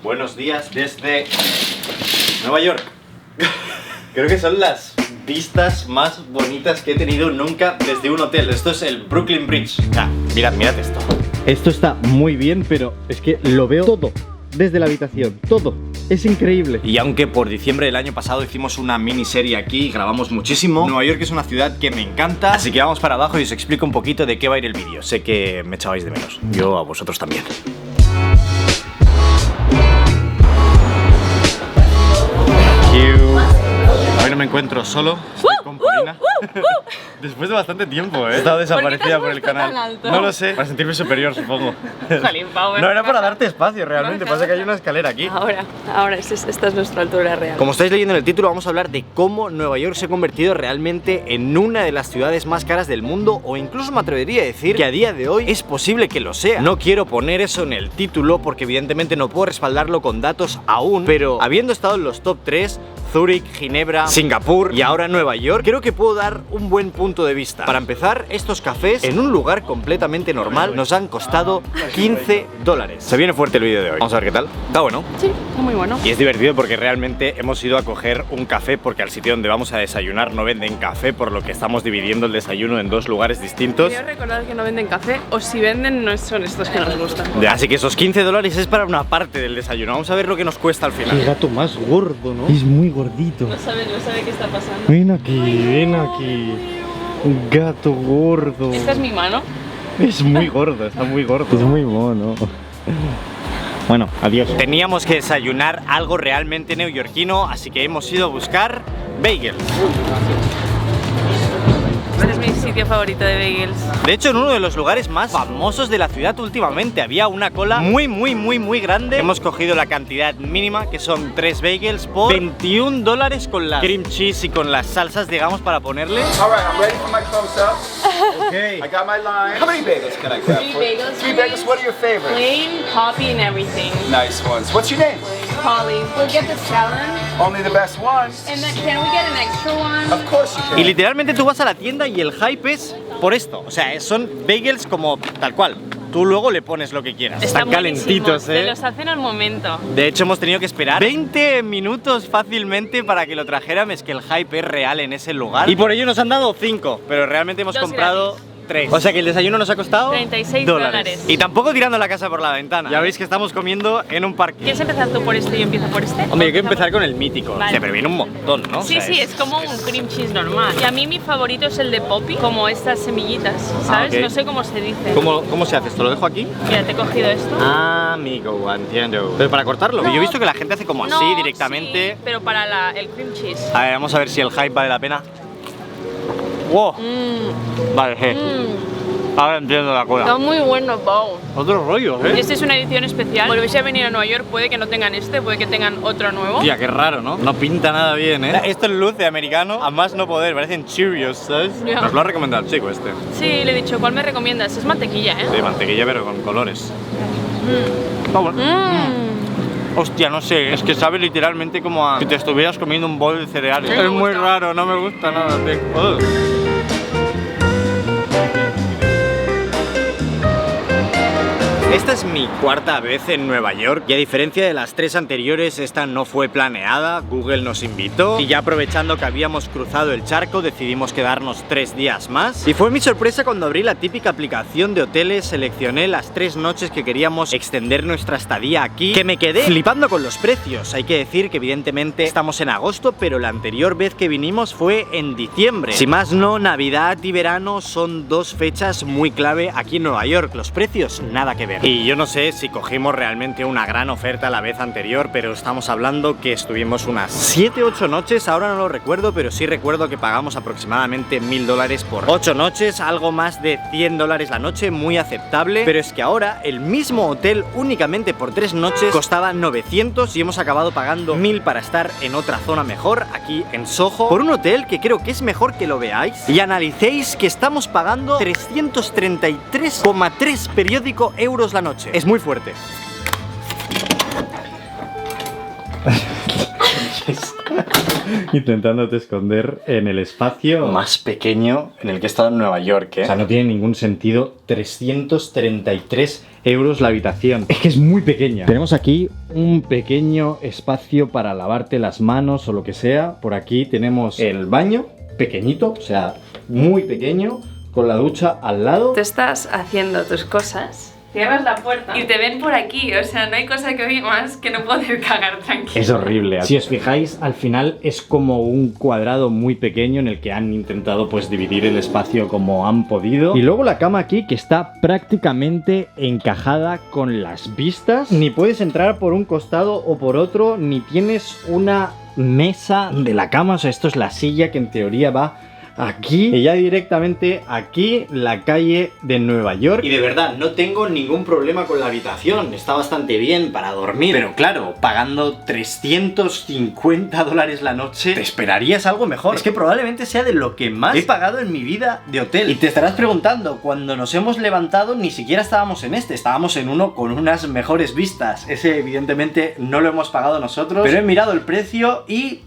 Buenos días desde Nueva York. Creo que son las vistas más bonitas que he tenido nunca desde un hotel. Esto es el Brooklyn Bridge. Mirad esto. Esto está muy bien, pero es que lo veo todo desde la habitación, todo. Es increíble. Y aunque por diciembre del año pasado hicimos una miniserie aquí y grabamos muchísimo, Nueva York es una ciudad que me encanta. Así que vamos para abajo y os explico un poquito de qué va a ir el vídeo. Sé que me echabais de menos. Yo a vosotros también. Hoy no me encuentro solo, estoy con Paulina. Después de bastante tiempo, He estado desaparecida por el canal. No lo sé, para sentirme superior, supongo. No era para darte espacio realmente, pasa que hay una escalera aquí. Ahora esta es nuestra altura real. Como estáis leyendo en el título, vamos a hablar de cómo Nueva York se ha convertido realmente en una de las ciudades más caras del mundo, o incluso me atrevería a decir que a día de hoy es posible que lo sea. No quiero poner eso en el título porque evidentemente no puedo respaldarlo con datos aún, pero habiendo estado en los top 3, Zúrich, Ginebra, Singapur y ahora Nueva York, creo que puedo dar un buen punto de vista. Para empezar, estos cafés en un lugar completamente normal nos han costado $15. Se viene fuerte el vídeo de hoy. Vamos a ver qué tal. Está bueno. Sí, está muy bueno. Y es divertido porque realmente hemos ido a coger un café porque al sitio donde vamos a desayunar no venden café, por lo que estamos dividiendo el desayuno en dos lugares distintos. Quiero recordar que no venden café, o si venden no son estos que nos gustan. Así que esos $15 es para una parte del desayuno. Vamos a ver lo que nos cuesta al final. Qué gato más gordo, ¿no? Es muy gordito. No sabe qué está pasando. Ven aquí. Un gato gordo. Esta es mi mano. Es muy gordo, está muy gordo. Es muy mono. Bueno, adiós. Teníamos que desayunar algo realmente neoyorquino, así que hemos ido a buscar bagels. Este es mi sitio favorito de bagels. De hecho, en uno de los lugares más famosos de la ciudad últimamente había una cola muy grande. Hemos cogido la cantidad mínima, que son 3 bagels por $21 con la cream cheese y con las salsas, digamos, para ponerle. Alright, I'm ready for my close up. Okay. I got my line. How many bagels can I grab? 3 bagels. 3 bagels. What are your favorites? Plain, poppy, and everything. Nice ones. What's your name? Polly. We'll get the salad. Only the best ones. And then can we get an extra one? Of course you can. Y literalmente tú vas a la tienda y el hype es por esto. O sea, son bagels como tal cual. Tú luego le pones lo que quieras. Están calentitos, Te los hacen al momento. De hecho, hemos tenido que esperar 20 minutos fácilmente para que lo trajeran. Es que el hype es real en ese lugar. Y por ello nos han dado 5, pero realmente hemos comprado 3. O sea que el desayuno nos ha costado $36. Y tampoco tirando la casa por la ventana. Ya veis que estamos comiendo en un parque. ¿Quieres empezar tú por este y yo empiezo por este? Hombre, yo quiero empezar con el mítico. Vale. O sea, pero viene un montón, ¿no? Sí, o sea, sí, es como un cream cheese normal. Y a mí mi favorito es el de poppy, como estas semillitas, ¿sabes? Ok. No sé cómo se dice. ¿Cómo se hace esto? ¿Lo dejo aquí? Mira, te he cogido esto. Ah, amigo, entiendo. Pero para cortarlo, No. yo he visto que la gente hace como así No, directamente. sí, pero para el cream cheese. A ver, vamos a ver si el hype vale la pena. ¡Wow! Vale, ahora entiendo la cola. Está muy bueno, Pau. Otro rollo, Esta es una edición especial. Volvéis a venir a Nueva York, puede que no tengan este, puede que tengan otro nuevo. Tía, qué raro, ¿no? No pinta nada bien, Esto es luce americano, a más no poder, parecen Cheerios, ¿sabes? Ya. Nos lo ha recomendado el chico este. Sí, le he dicho, ¿cuál me recomiendas? Es mantequilla, ¿eh? De mantequilla, pero con colores. Está bueno. Hostia, no sé, es que sabe literalmente como a si te estuvieras comiendo un bol de cereales. Me Es muy gusta. raro, no me gusta nada, tío. Esta es mi cuarta vez en Nueva York y a diferencia de las 3 anteriores, esta no fue planeada, Google nos invitó y ya aprovechando que habíamos cruzado el charco decidimos quedarnos 3 días más. Y fue mi sorpresa cuando abrí la típica aplicación de hoteles, seleccioné las 3 noches que queríamos extender nuestra estadía aquí, que me quedé flipando con los precios. Hay que decir que evidentemente estamos en agosto, pero la anterior vez que vinimos fue en diciembre. Si más no, Navidad y verano son 2 fechas muy clave aquí en Nueva York. Los precios, nada que ver. Y yo no sé si cogimos realmente una gran oferta la vez anterior, pero estamos hablando que estuvimos unas 7-8 noches, ahora no lo recuerdo, pero sí recuerdo que pagamos aproximadamente $1000 por 8 noches, algo más de $100 la noche, muy aceptable. Pero es que ahora el mismo hotel únicamente por 3 noches costaba 900 y hemos acabado pagando 1000 para estar en otra zona mejor, aquí en Soho, por un hotel que creo que es mejor que lo veáis y analicéis que estamos pagando 333,3 periódico euros la noche. Es muy fuerte. estáis intentándote esconder en el espacio más pequeño en el que he estado en Nueva York, ¿eh? O sea, no tiene ningún sentido. 333 euros la habitación. Es que es muy pequeña. Tenemos aquí un pequeño espacio para lavarte las manos o lo que sea. Por aquí tenemos el baño, pequeñito, o sea, muy pequeño, con la ducha al lado. Te estás haciendo tus cosas, cierras la puerta y te ven por aquí. O sea, no hay cosa que odie más que no poder cagar tranquilo. Es horrible. Si os fijáis, al final es como un cuadrado muy pequeño en el que han intentado pues dividir el espacio como han podido. Y luego la cama aquí que está prácticamente encajada con las vistas. Ni puedes entrar por un costado o por otro, ni tienes una mesa de la cama. O sea, esto es la silla que en teoría va aquí y ya directamente aquí la calle de Nueva York. Y de verdad, no tengo ningún problema con la habitación, está bastante bien para dormir. Pero claro, pagando 350 dólares la noche, te esperarías algo mejor. Es que probablemente sea de lo que más he pagado en mi vida de hotel. Y te estarás preguntando, cuando nos hemos levantado ni siquiera estábamos en este, estábamos en uno con unas mejores vistas. Ese evidentemente no lo hemos pagado nosotros, pero he mirado el precio y...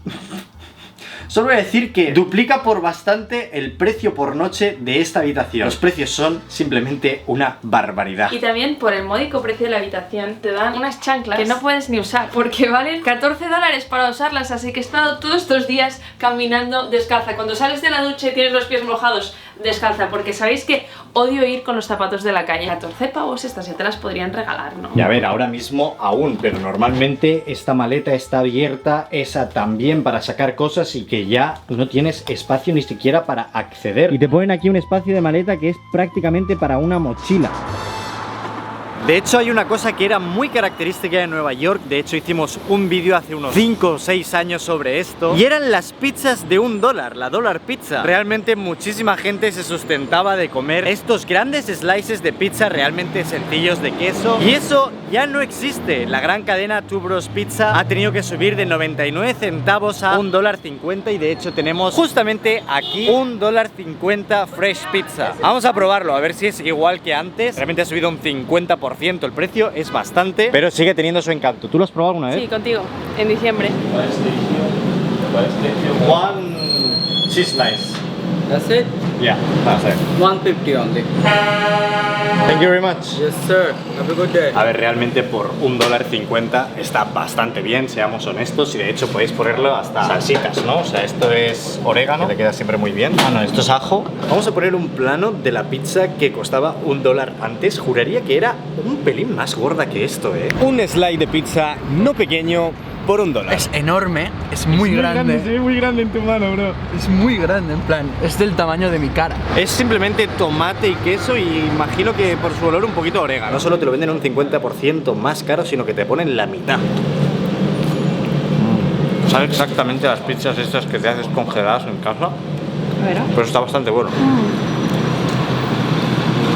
solo voy a decir que duplica por bastante el precio por noche de esta habitación. Los precios son simplemente una barbaridad. Y también por el módico precio de la habitación te dan unas chanclas que no puedes ni usar porque valen 14 dólares para usarlas. Así que he estado todos estos días caminando descalza. Cuando sales de la ducha y tienes los pies mojados, descalza, porque sabéis que odio ir con los zapatos de la calle. 14 pavos estas ya te las podrían regalar, ¿no? Y a ver, ahora mismo aún, pero normalmente esta maleta está abierta, esa también, para sacar cosas, y que ya no tienes espacio ni siquiera para acceder. Y te ponen aquí un espacio de maleta que es prácticamente para una mochila. De hecho, hay una cosa que era muy característica de Nueva York. De hecho, hicimos un vídeo hace unos 5 o 6 años sobre esto, y eran las pizzas de $1, la Dollar Pizza. Realmente muchísima gente se sustentaba de comer estos grandes slices de pizza realmente sencillos de queso, y eso ya no existe. La gran cadena Two Bros Pizza ha tenido que subir de 99 centavos a $1.50, y de hecho tenemos justamente aquí $1.50 Fresh Pizza. Vamos a probarlo, a ver si es igual que antes. Realmente ha subido un 50%. El precio es bastante, pero sigue teniendo su encanto. ¿Tú lo has probado alguna vez? Sí, contigo, en diciembre. One cheese slice. That's it? Yeah, that's it. 150 only. Thank you very much. Yes, sir. Have a good day. A ver, realmente por $1.50 está bastante bien, seamos honestos, y de hecho podéis ponerlo hasta salsitas, ¿no? O sea, esto es orégano, que le queda siempre muy bien. Ah, no, esto es ajo. Vamos a poner un plano de la pizza que costaba $1 antes. Juraría que era un pelín más gorda que esto, ¿eh? Un slide de pizza no pequeño por $1. Es enorme, es muy grande. Se ve muy grande en tu mano, bro. Es muy grande, en plan, es del tamaño de mi cara. Es simplemente tomate y queso, y imagino que por su olor un poquito orégano. No solo te lo venden un 50% más caro, sino que te ponen la mitad. Sabe exactamente las pizzas estas que te haces congeladas en casa, A ver. pero está bastante bueno.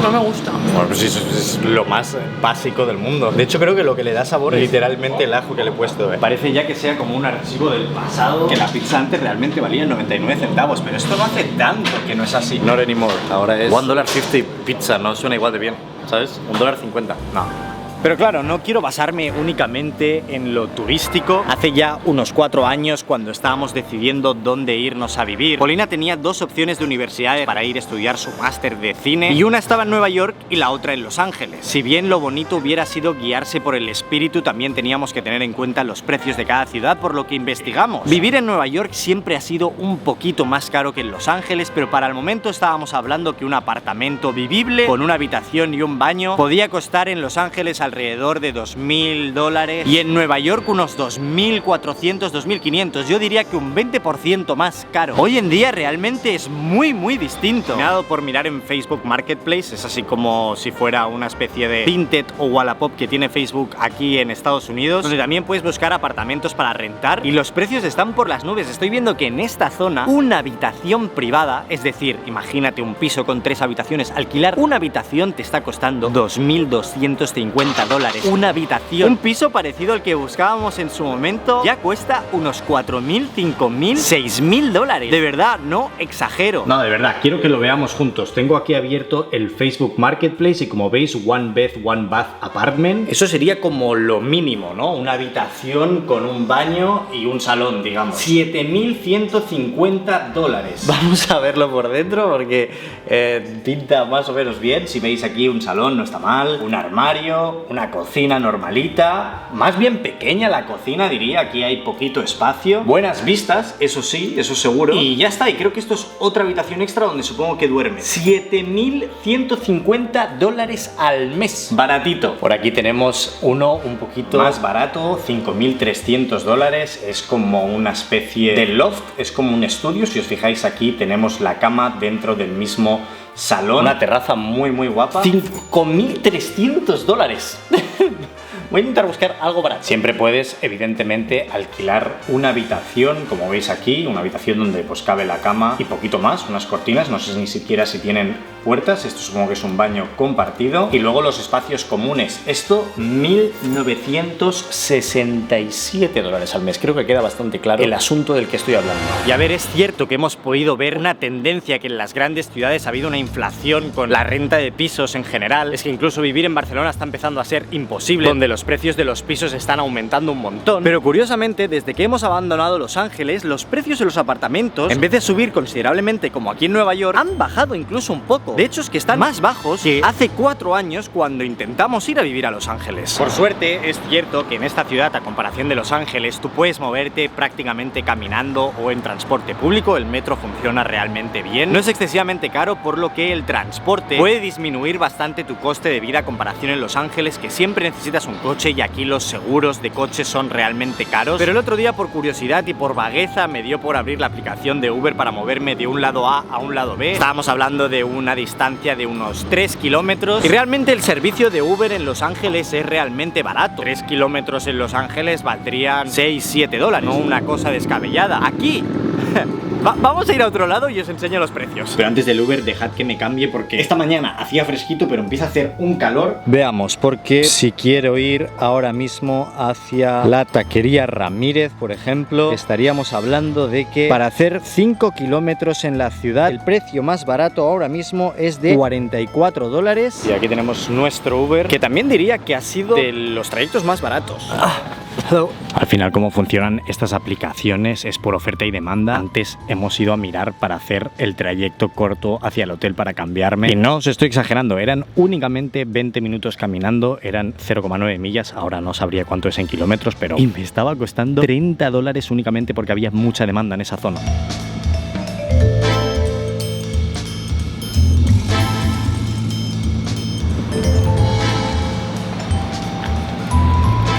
No me gusta. Bueno, pues es lo más básico del mundo. De hecho, creo que lo que le da sabor es literalmente el ajo que le he puesto. Parece ya que sea como un archivo del pasado, que la pizza antes realmente valía 99 centavos, pero esto no hace tanto que no es así. Not anymore. Ahora es $1.50 pizza, no suena igual de bien, ¿sabes? $1.50. No. Pero claro, no quiero basarme únicamente en lo turístico. Hace ya unos 4 años, cuando estábamos decidiendo dónde irnos a vivir, Paulina tenía 2 opciones de universidades para ir a estudiar su máster de cine, y una estaba en Nueva York y la otra en Los Ángeles. Si bien lo bonito hubiera sido guiarse por el espíritu, también teníamos que tener en cuenta los precios de cada ciudad, por lo que investigamos. Vivir en Nueva York siempre ha sido un poquito más caro que en Los Ángeles, pero para el momento estábamos hablando que un apartamento vivible con una habitación y un baño podía costar en Los Ángeles alrededor de $2.000 y en Nueva York unos 2.400, 2.500. Yo diría que un 20% más caro. Hoy en día realmente es muy distinto. Me ha dado por mirar en Facebook Marketplace, es así como si fuera una especie de Vinted o Wallapop que tiene Facebook aquí en Estados Unidos, donde también puedes buscar apartamentos para rentar, y los precios están por las nubes. Estoy viendo que en esta zona una habitación privada, es decir, imagínate un piso con 3 habitaciones, alquilar una habitación te está costando $2.250 $1.050. Una habitación. Un piso parecido al que buscábamos en su momento ya cuesta unos $4.000, $5.000, $6.000. De verdad, no exagero. No, de verdad, quiero que lo veamos juntos. Tengo aquí abierto el Facebook Marketplace y como veis, One Bed, One Bath Apartment. Eso sería como lo mínimo, ¿no? Una habitación con un baño y un salón, digamos. $7.150. Vamos a verlo por dentro porque pinta más o menos bien. Si veis aquí un salón no está mal, un armario, una cocina normalita, más bien pequeña la cocina diría, aquí hay poquito espacio, buenas vistas, eso sí, eso seguro, y ya está. Y creo que esto es otra habitación extra donde supongo que duerme. $7.150 al mes, baratito. Por aquí tenemos uno un poquito más barato, $5.300, es como una especie de loft, es como un estudio. Si os fijáis aquí tenemos la cama dentro del mismo salón, una terraza muy guapa. $5.300. Voy a intentar buscar algo barato. Siempre puedes, evidentemente, alquilar una habitación, como veis aquí, una habitación donde pues cabe la cama y poquito más, unas cortinas, no sé ni siquiera si tienen puertas, esto supongo que es un baño compartido, y luego los espacios comunes. Esto, $1.967 al mes. Creo que queda bastante claro el asunto del que estoy hablando. Y a ver, es cierto que hemos podido ver una tendencia que en las grandes ciudades ha habido una inflación con la renta de pisos en general. Es que incluso vivir en Barcelona está empezando a ser imposible, donde los precios de los pisos están aumentando un montón. Pero curiosamente, desde que hemos abandonado Los Ángeles, los precios de los apartamentos, en vez de subir considerablemente como aquí en Nueva York, han bajado incluso un poco. De hecho, es que están más bajos que hace 4 años cuando intentamos ir a vivir a Los Ángeles. Por suerte, es cierto que en esta ciudad, a comparación de Los Ángeles, tú puedes moverte prácticamente caminando o en transporte público. El metro funciona realmente bien. No es excesivamente caro, por lo que el transporte puede disminuir bastante tu coste de vida a comparación en Los Ángeles, que siempre necesitas un coche y aquí los seguros de coche son realmente caros. Pero el otro día, por curiosidad y por vagueza, me dio por abrir la aplicación de Uber para moverme de un lado A a un lado B. Estábamos hablando de una distancia de unos 3 kilómetros y realmente el servicio de Uber en Los Ángeles es realmente barato. 3 kilómetros en Los Ángeles valdrían $6-7, no una cosa descabellada. Aquí vamos a ir a otro lado y os enseño los precios. Pero antes del Uber, dejad que me cambie porque esta mañana hacía fresquito, pero empieza a hacer un calor. Veamos, porque si quiero ir ahora mismo hacia la taquería Ramírez, por ejemplo, estaríamos hablando de que para hacer 5 kilómetros en la ciudad, el precio más barato ahora mismo es de $44. Y aquí tenemos nuestro Uber, que también diría que ha sido de los trayectos más baratos. Al final, cómo funcionan estas aplicaciones es por oferta y demanda. Antes hemos ido a mirar para hacer el trayecto corto hacia el hotel para cambiarme. Y no os estoy exagerando, eran únicamente 20 minutos caminando, eran 0,9 millas, ahora no sabría cuánto es en kilómetros, pero... Y me estaba costando $30 únicamente porque había mucha demanda en esa zona.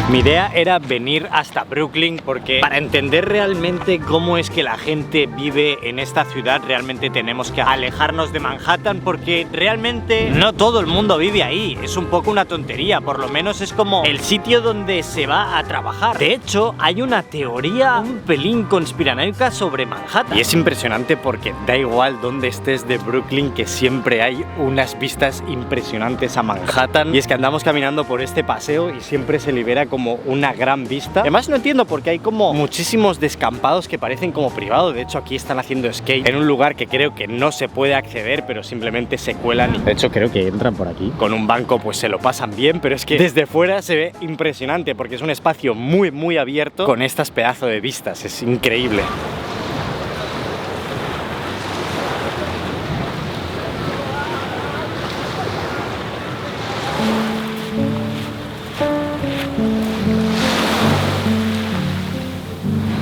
Mi idea era venir hasta Brooklyn porque para entender realmente cómo es que la gente vive en esta ciudad realmente tenemos que alejarnos de Manhattan, porque realmente no todo el mundo vive ahí. Es un poco una tontería, por lo menos es como el sitio donde se va a trabajar. De hecho, hay una teoría un pelín conspiranoica sobre Manhattan. Y es impresionante porque da igual dónde estés de Brooklyn, que siempre hay unas vistas impresionantes a Manhattan. Y es que andamos caminando por este paseo y siempre se libera como una gran vista. Además no entiendo porque hay como muchísimos descampados que parecen como privados. De hecho aquí están haciendo skate en un lugar que creo que no se puede acceder, pero simplemente se cuelan y de hecho creo que entran por aquí. Con un banco pues se lo pasan bien, pero es que desde fuera se ve impresionante porque es un espacio muy abierto con estas pedazos de vistas. Es increíble.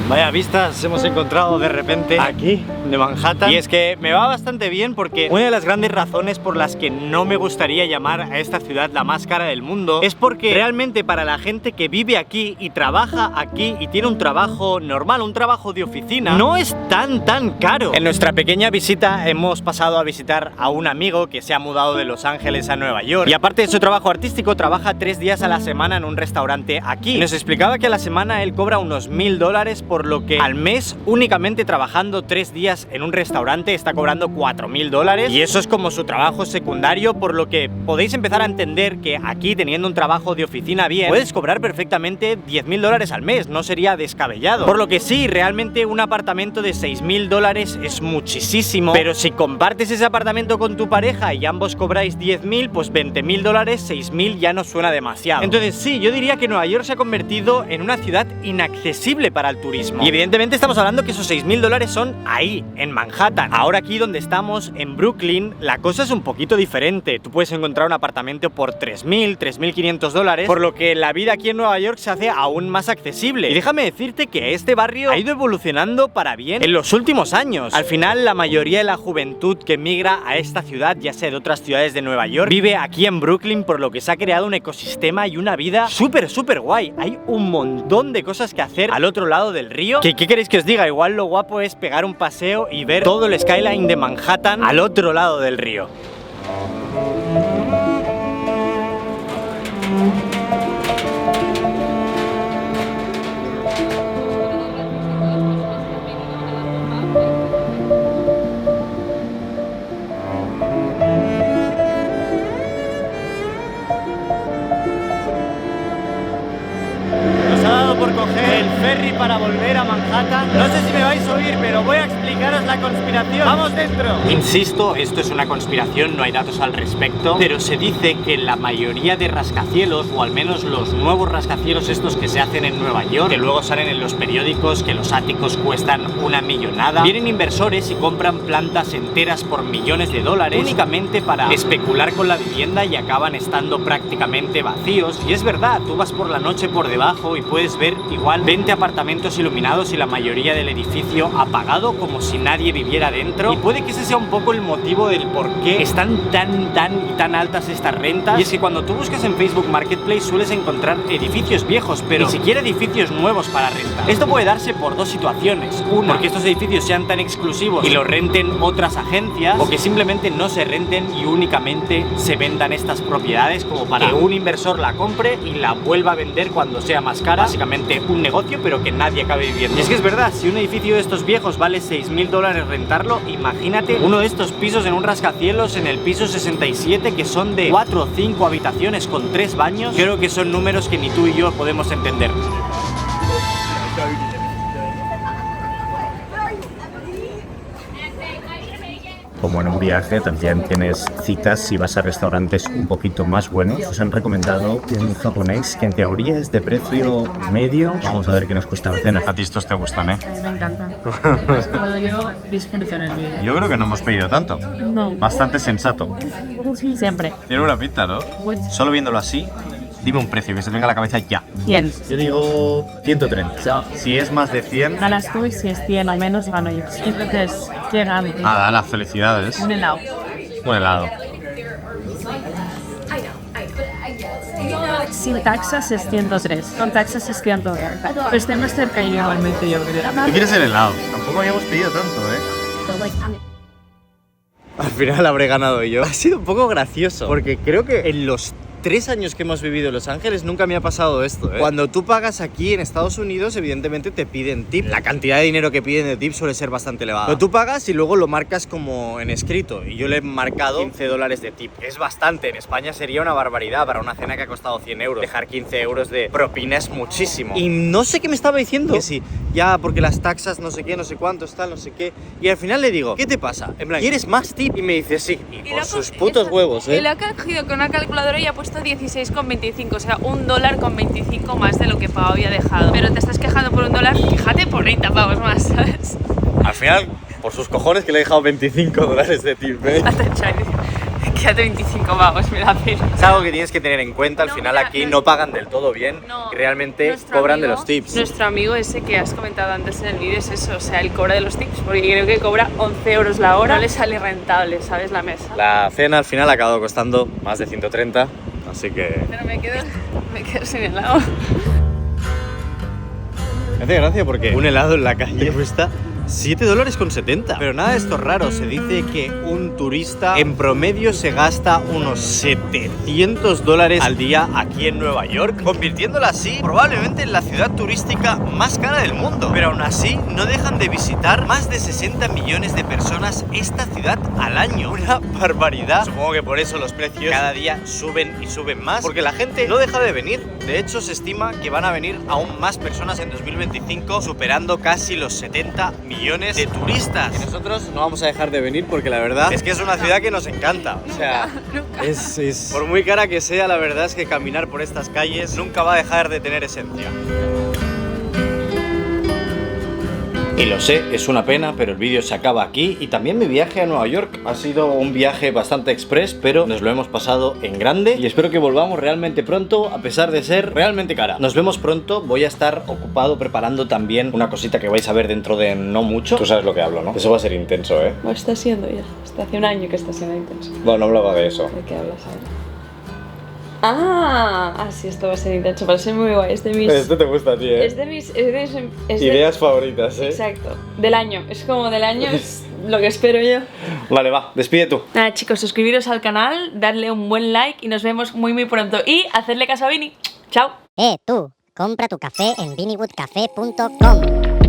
Vaya vistas hemos encontrado de repente aquí de Manhattan. Y es que me va bastante bien porque una de las grandes razones por las que no me gustaría llamar a esta ciudad la más cara del mundo es porque realmente para la gente que vive aquí y trabaja aquí y tiene un trabajo normal, un trabajo de oficina, no es tan caro. En nuestra pequeña visita hemos pasado a visitar a un amigo que se ha mudado de Los Ángeles a Nueva York y aparte de su trabajo artístico trabaja 3 días a la semana en un restaurante aquí. Y nos explicaba que a la semana él cobra unos $1.000 por lo que al mes, únicamente trabajando 3 días en un restaurante, está cobrando $4.000 y eso es como su trabajo secundario, por lo que podéis empezar a entender que aquí, teniendo un trabajo de oficina bien, puedes cobrar perfectamente $10.000 al mes, no sería descabellado. Por lo que sí, realmente un apartamento de $6.000 es muchísimo, pero si compartes ese apartamento con tu pareja y ambos cobráis 10.000, pues $20.000, 6.000 ya no suena demasiado. Entonces sí, yo diría que Nueva York se ha convertido en una ciudad inaccesible para el turismo. Y evidentemente estamos hablando que esos $6.000 son ahí, en Manhattan. Ahora aquí donde estamos, en Brooklyn, la cosa es un poquito diferente. Tú puedes encontrar un apartamento por $3.000, $3.500, por lo que la vida aquí en Nueva York se hace aún más accesible. Y déjame decirte que este barrio ha ido evolucionando para bien en los últimos años. Al final, la mayoría de la juventud que migra a esta ciudad, ya sea de otras ciudades de Nueva York, vive aquí en Brooklyn, por lo que se ha creado un ecosistema y una vida súper guay. Hay un montón de cosas que hacer al otro lado del río. ¿Qué queréis que os diga? Igual lo guapo es pegar un paseo y ver todo el skyline de Manhattan al otro lado del río. Por coger el ferry para volver a Manhattan. No sé si me vais a oír, pero voy a explicaros la conspiración. ¡Vamos dentro! Insisto, esto es una conspiración, no hay datos al respecto, pero se dice que la mayoría de rascacielos, o al menos los nuevos rascacielos estos que se hacen en Nueva York, que luego salen en los periódicos, que los áticos cuestan una millonada, vienen inversores y compran plantas enteras por millones de dólares únicamente para especular con la vivienda y acaban estando prácticamente vacíos. Y es verdad, tú vas por la noche por debajo y puedes ver igual 20 apartamentos iluminados y la mayoría del edificio apagado, como si nadie viviera dentro. Y puede que ese sea un poco el motivo del por qué están tan altas estas rentas. Y es que cuando tú buscas en Facebook Marketplace sueles encontrar edificios viejos, pero ni siquiera edificios nuevos para rentar. Esto puede darse por dos situaciones: una, porque estos edificios sean tan exclusivos y los renten otras agencias, o que simplemente no se renten y únicamente se vendan estas propiedades como para que un inversor la compre y la vuelva a vender cuando sea más cara. Básicamente un negocio, pero que nadie acabe viviendo. Y es que es verdad, si un edificio de estos viejos vale $6.000 rentarlo, imagínate uno de estos pisos en un rascacielos en el piso 67, que son de 4 o 5 habitaciones con 3 baños. Creo que son números que ni tú y yo podemos entender. Como en un viaje también tienes citas si vas a restaurantes un poquito más buenos. Os han recomendado un japonés que en teoría es de precio medio. Vamos a ver qué nos cuesta la cena. A ti estos te gustan, ¿eh? Me encantan. Puedo yo disfrutar el vídeo. Yo creo que no hemos pedido tanto. No. Bastante sensato. Siempre. Tiene una pinta, ¿no? Solo viéndolo así, dime un precio que se te venga a la cabeza ya. 100. Yo digo 130. Si es más de 100... Ganas tú y si es 100 al menos gano yo. Entonces, llegan. Nada, las felicidades. Un helado. Un helado. Sin taxas es 103. Con taxas es 140. Pero esté más cerca y igualmente yo creo. ¿Tú quieres el helado? Tampoco habíamos pedido tanto, ¿eh? Al final habré ganado yo. Ha sido un poco gracioso, porque creo que en los 3 años que hemos vivido en Los Ángeles nunca me ha pasado esto, ¿eh? Cuando tú pagas aquí en Estados Unidos, evidentemente te piden tip. La cantidad de dinero que piden de tip suele ser bastante elevada. Pero tú pagas y luego lo marcas como en escrito. Y yo le he marcado $15 de tip. Es bastante. En España sería una barbaridad para una cena que ha costado 100 euros. Dejar 15 euros de propina es muchísimo. Y no sé qué me estaba diciendo. Que sí, ya porque las taxas no sé qué, no sé cuántos, tal, no sé qué. Y al final le digo, ¿qué te pasa? En plan, ¿quieres más tip? Y me dice, sí. Y por sus putos huevos, ¿eh? Y lo ha cogido con una calculadora y ha puesto 16,25, o sea, $1,25 más de lo que Pau había dejado. Pero te estás quejando por $1, fíjate por 30 pavos más, ¿sabes? Al final, por sus cojones que le he dejado $25 de tip, ¿eh? Quédate 25 pavos, me da pena. Es algo que tienes que tener en cuenta, al No, final mira, aquí no pagan del todo bien, No, y realmente nuestro cobran de amigo- los tips. Nuestro amigo ese que has comentado antes en el vídeo es eso, o sea, él cobra de los tips, porque creo que cobra 11 euros la hora, no le sale rentable, ¿sabes? La mesa. La cena al final ha acabado costando más de 130, así que... Pero me quedo sin helado. Me hace gracia porque un helado en la calle cuesta $7,70. Pero nada de esto es raro, se dice que un turista en promedio se gasta unos $700 al día aquí en Nueva York, convirtiéndola así probablemente en la ciudad turística más cara del mundo. Pero aún así no dejan de visitar más de 60 millones de personas esta ciudad al año. Una barbaridad. Supongo que por eso los precios cada día suben y suben más, porque la gente no deja de venir. De hecho, se estima que van a venir aún más personas en 2025, superando casi los 70 millones de turistas. Y nosotros no vamos a dejar de venir porque la verdad es que es una ciudad que nos encanta. O sea, es por muy cara que sea, la verdad es que caminar por estas calles nunca va a dejar de tener esencia. Y lo sé, es una pena, pero el vídeo se acaba aquí. Y también mi viaje a Nueva York ha sido un viaje bastante express, pero nos lo hemos pasado en grande. Y espero que volvamos realmente pronto, a pesar de ser realmente cara. Nos vemos pronto, voy a estar ocupado preparando también una cosita que vais a ver dentro de no mucho. Tú sabes lo que hablo, ¿no? Eso va a ser intenso, ¿eh? Lo está siendo ya. Hasta hace un año que está siendo intenso. Bueno, no hablaba de eso. ¿De qué hablas ahora? Sí, esto va a ser intenso, va a ser muy guay. Es de mis... Esto te gusta a ti, ¿eh? Es de mis... Ideas favoritas, ¿eh? Exacto. Del año. Es como del año, es lo que espero yo. Vale, va, despide tú. Nada, chicos, suscribiros al canal, darle un buen like y nos vemos muy pronto. Y hacerle caso a Vini. Chao. Tú, compra tu café en ViniWoodCafé.com.